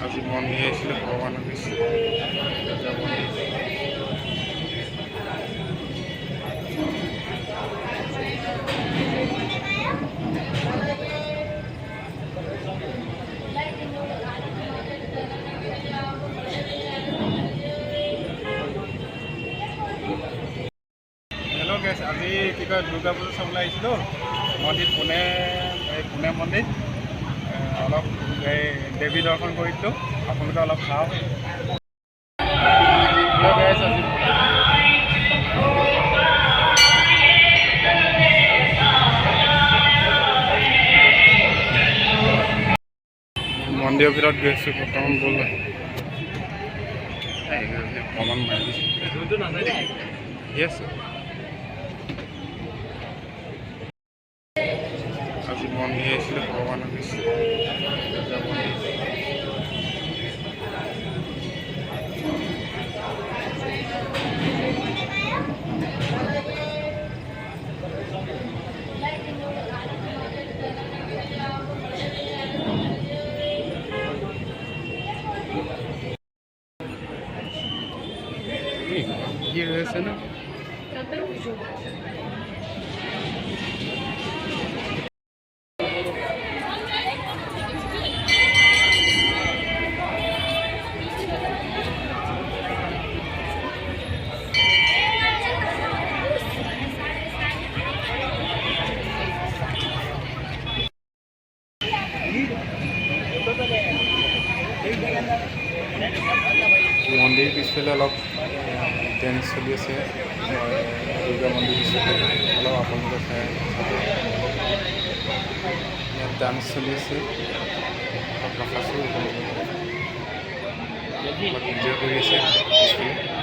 আজি মন্দিৰ আহিছিলোঁ ভগৱানক দিছোঁ হেল্ল' গেছ আজি কি কয় দুৰ্গা পূজা চাবলৈ আহিছিলোঁ মন্দিৰ পুনে মন্দিৰ অলপ এই দেৱী দৰ্শন কৰিছিলোঁ আপোনালোকে অলপ চাওক হেল্ল' গেছ আজি মন্দিৰৰ ভিতৰত গৈছোঁ বৰ্তমান ব'ল অকণমান মাৰি দিছোঁ য়েছ আজি মন্দিৰ আহিছিলোঁ ভগৱানক দিছোঁ কি হৈছে না মন্দিৰ পিছফালে অলপ ডেন্স চলি আছে দুৰ্গা মন্দিৰ পিছফালে অলপ আপোনালোকে চাই ইয়াত ডান্স চলি আছে অলপ ৰখাইছোঁ এনজয় কৰি আছে পিছফালে